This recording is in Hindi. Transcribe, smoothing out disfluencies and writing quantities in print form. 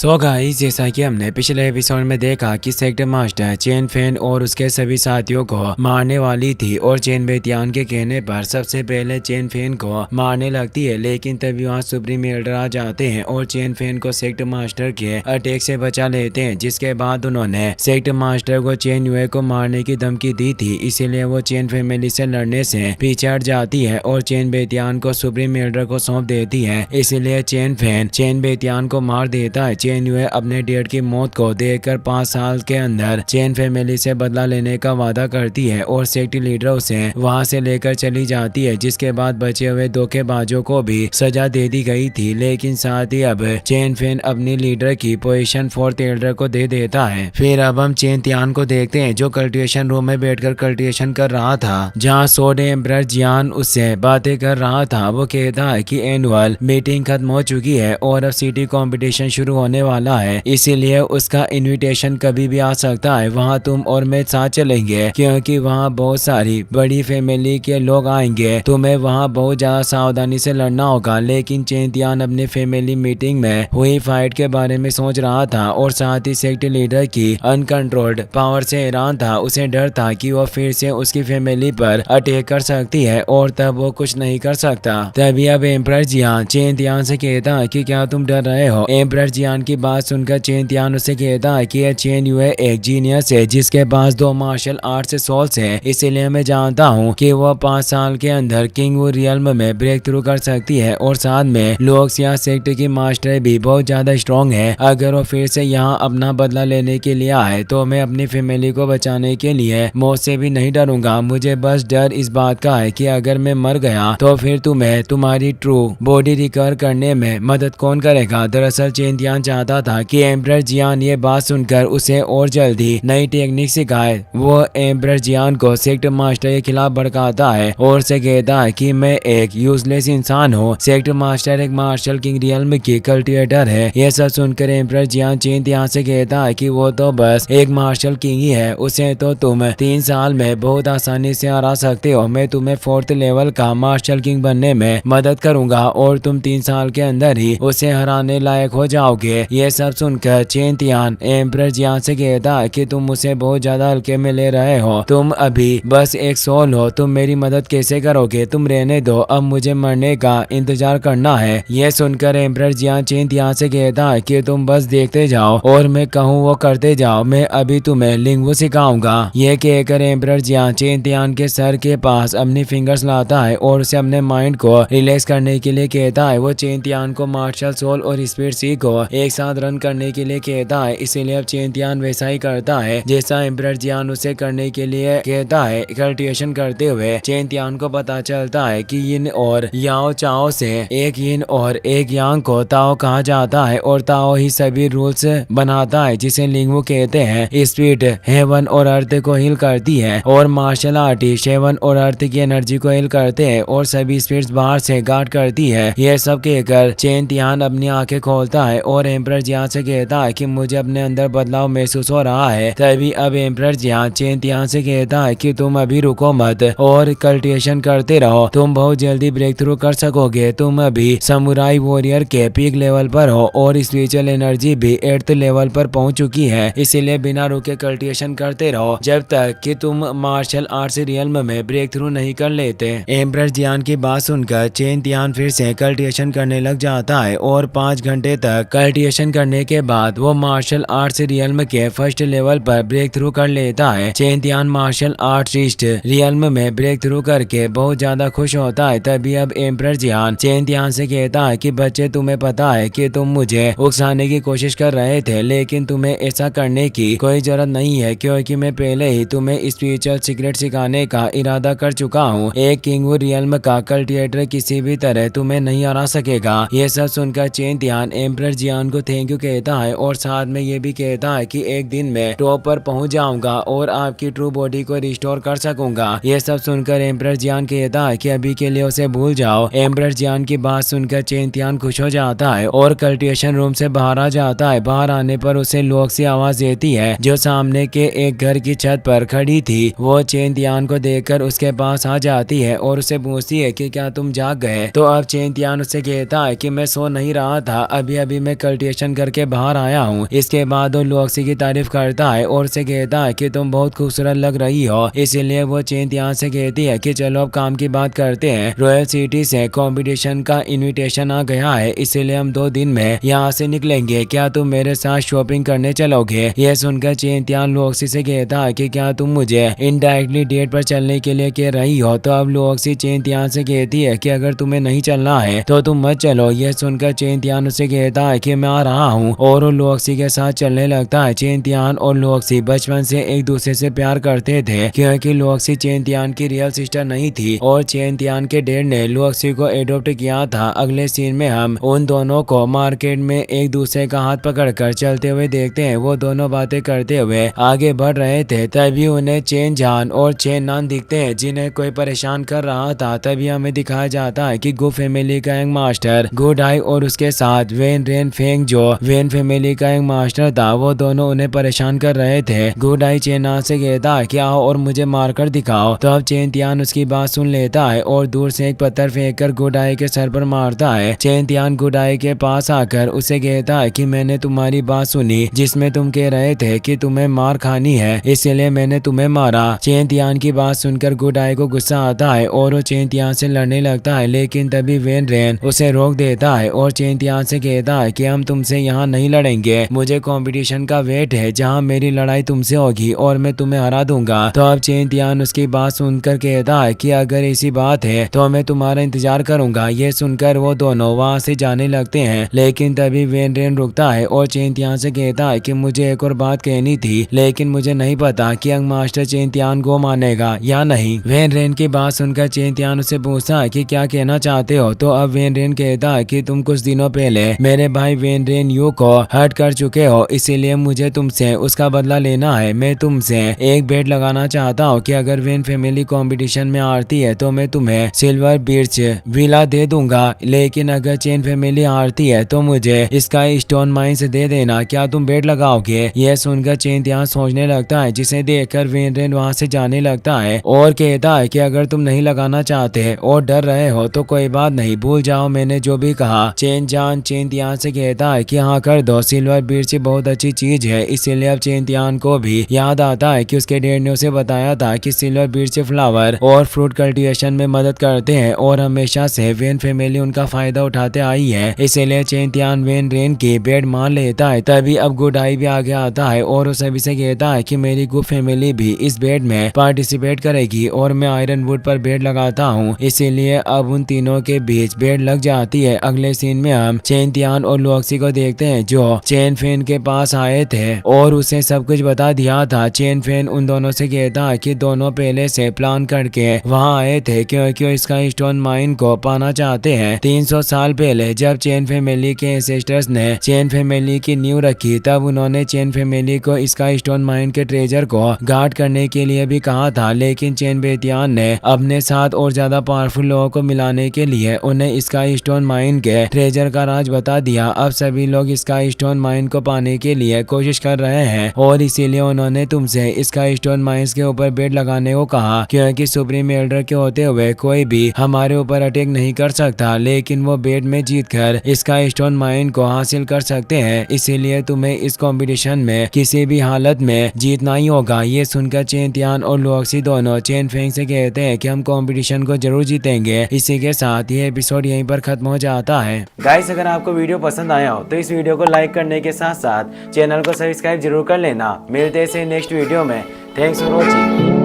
सो गाइस, जैसा कि हमने पिछले एपिसोड में देखा कि सेक्टर मास्टर चेन फेन और उसके सभी साथियों को मारने वाली थी और चेन बेतियान के कहने पर सबसे पहले चेन फेन को मारने लगती है, लेकिन तभी वहाँ सुप्रीम लीडर आ जाते हैं और चेन फेन को सेक्टर मास्टर के अटैक से बचा लेते हैं। जिसके बाद उन्होंने सेक्टर मास्टर को चेन यूए को मारने की धमकी दी थी, इसीलिए वो चेन फैमिली से लड़ने से पीछे हट जाती है और चेन बेतियान को सुप्रीम लीडर को सौंप देती है। इसीलिए चेन फेन चेन बेतियान को मार देता है। चेन यूए अपने डेड की मौत को देखकर 5 साल के अंदर चेन फैमिली से बदला लेने का वादा करती है और सेक्टर लीडर उसे वहां से लेकर चली जाती है। जिसके बाद बचे हुए धोखेबाजों को भी सजा दे दी गई थी, लेकिन साथ ही अब चेन फेन अपनी लीडर की पोजीशन 4th एल्डर को दे देता है। फिर अब हम चेन तियान को देखते हैं, जो कल्टिवेशन रूम में बैठकर कल्टिवेशन कर रहा था, जहाँ सोडे एम्ब्रर जियान उससे बातें कर रहा था। वो कहता है कि एनुअल मीटिंग खत्म हो चुकी है और अब सिटी कंपटीशन शुरू होने वाला है, इसीलिए उसका इनविटेशन कभी भी आ सकता है। वहाँ तुम और मैं साथ चलेंगे क्योंकि वहाँ बहुत सारी बड़ी फैमिली के लोग आएंगे। तुम्हें वहाँ बहुत ज्यादा सावधानी से लड़ना होगा। लेकिन चेन तियान अपने फैमिली मीटिंग में हुई फाइट के बारे में सोच रहा था और साथ ही सेक्टर लीडर की अनकंट्रोल्ड पावर से हैरान था। उसे डर था कि वो फिर से उसकी फैमिली पर अटैक कर सकती है और तब वो कुछ नहीं कर सकता। तभी अब एम्परर जियान चेन तियान से कहता है कि क्या तुम डर रहे हो। एम्परर जियान की बात सुनकर चेन तियान उसे कहता है कि यह चेन यूए एक जीनियस है जिसके पास 2 मार्शल आर्ट्स सोल्स है, इसीलिए मैं जानता हूँ कि वह 5 साल के अंदर किंग वू रियल्म में ब्रेक थ्रू कर सकती है और साथ में लोक्सिया सेक्टर की मास्टर भी बहुत ज्यादा स्ट्रॉन्ग है। अगर वो फिर से यहाँ अपना बदला लेने के लिए आए तो मैं अपनी फैमिली को बचाने के लिए मौत से भी नहीं डरूंगा। मुझे बस डर इस बात का है कि अगर मैं मर गया तो फिर तुम्हें तुम्हारी ट्रू बॉडी रिकवर करने में मदद कौन करेगा। दरअसल चेन तियान चाहता था कि एम्परर जियान ये बात सुनकर उसे और जल्दी नई टेक्निक सिखाए। वो एम्परर जियान को सेक्टर मास्टर के खिलाफ भड़काता है और उसे कहता है कि मैं एक यूजलेस इंसान हूँ। सेक्टर मास्टर एक मार्शल किंग रियल्म की कल्टिवेटर है। यह सब सुनकर एम्परर जियान चेन तियान से कहता है कि वो तो बस एक मार्शल किंग ही है, उसे तो तुम 3 साल में बहुत आसानी से हरा सकते हो। मैं तुम्हें 4th लेवल का मार्शल किंग बनने में मदद करूंगा और तुम 3 साल के अंदर ही उसे हराने लायक हो जाओगे। ये सब सुनकर चेन तियान एम्परर जियान से कहता है कि तुम मुझे बहुत ज्यादा हल्के में ले रहे हो। तुम अभी बस एक सोल हो, तुम मेरी मदद कैसे करोगे। तुम रहने दो, अब मुझे मरने का इंतजार करना है। यह सुनकर एम्परर जियान चेन तियान से कहता है कि तुम बस देखते जाओ और मैं कहूँ वो करते जाओ। मैं अभी तुम्हें लिंगू सिखाऊंगा। यह कहकर एम्परर जियान चेन तियान के सर के पास अपनी फिंगर्स लाता है और उसे अपने माइंड को रिलैक्स करने के लिए कहता है। वो चेन तियान को मार्शल सोल और स्पीड सी को एक साथ रन करने के लिए कहता है, इसीलिए अब चेन तियान वैसा ही करता है जैसा एम्परर जियान उसे करने के लिए कहता है। कल्टिवेशन करते हुए चेन तियान को पता चलता है कि यिन और याओ चाओ से एक यिन और एक यांग को ताओ कहा जाता है और ताओ ही सभी रूल्स बनाता है, जिसे लिंगवू कहते हैं। स्पीड हेवन और अर्थ को हील करती है और मार्शल आर्टिस्ट हेवन और अर्थ की एनर्जी को हील करते हैं और सभी स्पीड्स बाहर से गार्ड करती है। यह सब कहकर चेन तियान अपनी आंखें खोलता है और एम्परर जियान से कहता है कि मुझे अपने अंदर बदलाव महसूस हो रहा है। तभी अब एम्परर जियान चेन तियान से कहता है कि तुम अभी रुको मत और कल्टिवेशन करते रहो, तुम बहुत जल्दी ब्रेक थ्रू कर सकोगे। तुम अभी समुराई वॉरियर के पीक लेवल पर हो और स्पिरिचुअल एनर्जी भी 8th लेवल पर पहुंच चुकी है, इसीलिए बिना रुके कल्टिवेशन करते रहो जब तक कि तुम मार्शल आर्ट्स रियल्म में ब्रेक थ्रू नहीं कर लेते। एम्परर जियान की बात सुनकर चेन तियान फिर से कल्टिवेशन करने लग जाता है और 5 घंटे तक कल्टिवेशन करने के बाद वो मार्शल आर्ट्स रियल्म के 1st लेवल पर ब्रेक थ्रू कर लेता है। Chen Tian martial artist realm में ब्रेक थ्रू करके बहुत ज्यादा खुश होता है। तभी अब एम्परर जियान चेन तियान से कहता है कि बच्चे, तुम्हें पता है कि तुम मुझे उकसाने की कोशिश कर रहे थे, लेकिन तुम्हें ऐसा करने की कोई जरूरत नहीं है क्योंकि मैं पहले ही तुम्हें स्पिरिचुअल सीक्रेट सिखाने का इरादा कर चुका हूँ। एक किंग वू रियल्म का कल्टिवेटर किसी भी तरह तुम्हें नहीं हरा सकेगा। ये सब सुनकर चेन तियान एम्परर जियान को थैंक यू कहता है और साथ में ये भी कहता है कि एक दिन मैं टॉप पर पहुंच जाऊंगा और आपकी ट्रू बॉडी को रिस्टोर कर सकूंगा। ये सब सुनकर एम्परर जियान कहता है कि अभी के लिए उसे भूल जाओ। एम्परर जियान की बात सुनकर चेन तियान खुश हो जाता है और कल्टिवेशन रूम से बाहर आ जाता है। बाहर आने पर उसे लोग सी आवाज देती है जो सामने के एक घर की छत पर खड़ी थी। वो चेन तियान को देखकर उसके पास आ जाती है और उसे पूछती है कि क्या तुम जाग गए। तो अब चेन तियान उससे कहता है कि मैं सो नहीं रहा था, अभी अभी मैं कल्टिवेशन रिएक्शन करके बाहर आया हूँ। इसके बाद वो लुओक्सी की तारीफ करता है और उसे कहता है कि तुम बहुत खूबसूरत लग रही हो। इसीलिए वो चेन यहाँ से कहती है कि चलो अब काम की बात करते हैं। रॉयल सिटी से कंपटीशन का इनविटेशन आ गया है, इसीलिए हम 2 दिन में यहाँ से निकलेंगे। क्या तुम मेरे साथ शॉपिंग करने चलोगे? यह सुनकर चेन त्यान लुओक्सी से कहता है कि क्या तुम मुझे इनडायरेक्टली डेट पर चलने के लिए कह रही हो? तो अब लुओक्सी चेन त्यान से कहती है कि अगर तुम्हें नहीं चलना है तो तुम मत चलो। यह सुनकर चेन त्यान उसे कहता है कि मैं आ रहा हूँ और वो लुओक्सी के साथ चलने लगता है। चेन त्यान और लुओक्सी बचपन से एक दूसरे से प्यार करते थे, क्योंकि लुओक्सी चेन त्यान की रियल सिस्टर नहीं थी और चेन त्यान के डैड ने लुओक्सी को एडॉप्ट किया था। अगले सीन में हम उन दोनों को मार्केट में एक दूसरे का हाथ पकड़कर चलते हुए देखते हैं। वो दोनों बातें करते हुए आगे बढ़ रहे थे, तभी उन्हें चेन जान और चेन नान दिखते हैं जिन्हें कोई परेशान कर रहा था। तभी हमें दिखाया जाता है कि गु फैमिली का एक मास्टर गुडाई और उसके साथ वेन रेन फेंग जो वेन फैमिली का एक मास्टर था, वो दोनों उन्हें परेशान कर रहे थे। गुडाई चेन नान से कहता है कि आओ और मुझे मारकर दिखाओ। तो अब चेन त्यान उसकी बात सुन लेता है और दूर से एक पत्थर फेंककर गुडाई के सर पर मारता है। चेन त्यान गुडाई के पास आकर उसे कहता है कि मैंने तुम्हारी बात सुनी जिसमें तुम कह रहे थे कि तुम्हें मार खानी है, इसलिए मैंने तुम्हें मारा। चेन त्यान की बात सुनकर गुडाई को गुस्सा आता है और वो चेन त्यान से लड़ने लगता है, लेकिन तभी वेन रेन उसे रोक देता है और चेन त्यान से कहता है कि हम तुमसे यहाँ नहीं लड़ेंगे। मुझे कंपटीशन का वेट है जहाँ मेरी लड़ाई तुमसे होगी और मैं तुम्हें हरा दूंगा। तो अब चेन त्यान उसकी बात सुनकर कहता है कि अगर ऐसी बात है तो मैं तुम्हारा इंतजार करूंगा। ये सुनकर वो दोनों वहाँ से जाने लगते हैं, लेकिन तभी वेन रेन रुकता है और चेन त्यान से कहता है कि मुझे एक और बात कहनी थी, लेकिन मुझे नहीं पता कि यंग मास्टर चेन त्यान को मानेगा या नहीं। वेन रेन की बात सुनकर चेन त्यान उसे पूछता है कि क्या कहना चाहते हो? तो अब वेन रेन कहता है कि तुम कुछ दिनों पहले मेरे भाई वेन रेन यू को हर्ट कर चुके हो, इसीलिए मुझे तुमसे उसका बदला लेना है। मैं तुमसे एक बेट लगाना चाहता हूँ कि अगर वेन फैमिली कंपटीशन में हारती है तो मैं तुम्हें सिल्वर बीच विला दे दूंगा, लेकिन अगर चेन फैमिली हारती है तो मुझे इसका स्टोन माइंस दे देना। क्या तुम बेट लगाओगे? यह सुनकर चेन त्यान सोचने लगता है, जिसे देखकर वेन रेन वहाँ से जाने लगता है और कहता है कि अगर तुम नहीं लगाना चाहते और डर रहे हो तो कोई बात नहीं, भूल जाओ मैंने जो भी कहा। चेन जान चेन त्यान से कहता है कि हाँ कर दो, सिल्वर बीच बहुत अच्छी चीज है। इसीलिए अब चेन त्यान को भी याद आता है कि उसके डैड ने उसे बताया था कि सिल्वर बीच फ्लावर और फ्रूट कल्टीवेशन में मदद करते हैं और हमेशा से वेन फैमिली उनका फायदा उठाते आई है। इसीलिए चेन त्यान वेन रेन की बेट मान लेता है। तभी अब गुडाई भी आगे आता है और उस सभी से कहता है कि मेरी गु फैमिली भी इस बेट में पार्टिसिपेट करेगी और मैं आयरन वुड पर बेट लगाता हूँ। इसीलिए अब उन तीनों के बीच बेट लग जाती है। अगले सीन में हम चेन त्यान और लुओक्सी को देखते हैं जो चेन फेन के पास आए थे और उसे सब कुछ बता दिया था। चेन फेन उन दोनों से कहता है कि दोनों पहले से प्लान करके वहाँ आए थे क्योंकि वो इसका स्टोन माइन को पाना चाहते हैं। 300 साल पहले जब चेन फैमिली के एंसेस्टर्स ने चेन फैमिली की नींव रखी, तब उन्होंने चेन फैमिली को इसका स्टोन माइन के ट्रेजर को गार्ड करने के लिए भी कहा था, लेकिन चेन बेतियान ने अपने साथ और ज्यादा पावरफुल लोगों को मिलाने के लिए उन्हें इसका स्टोन माइन के ट्रेजर का राज बता दिया। अब सभी लोग इसका स्टोन माइन को पाने के लिए कोशिश कर रहे हैं और इसीलिए उन्होंने तुमसे इसका स्टोन माइंस के ऊपर बेट लगाने को कहा, क्योंकि सुप्रीम एल्डर के होते हुए कोई भी हमारे ऊपर अटैक नहीं कर सकता, लेकिन वो बेट में जीतकर इसका स्टोन माइन को हासिल कर सकते हैं। इसीलिए तुम्हें इस कंपटीशन में किसी भी हालत में जीतना ही होगा। ये सुनकर चेन त्यान और लुओक्सी दोनों चेन फेंग से कहते हैं कि हम कंपटीशन को जरूर जीतेंगे। इसी के साथ ये एपिसोड यहीं पर खत्म हो जाता है। गाइस, अगर आपको वीडियो पसंद आया हो तो इस वीडियो को लाइक करने के साथ साथ चैनल को सब्सक्राइब जरूर कर लेना। मिलते हैं नेक्स्ट वीडियो में। Thanks for watching.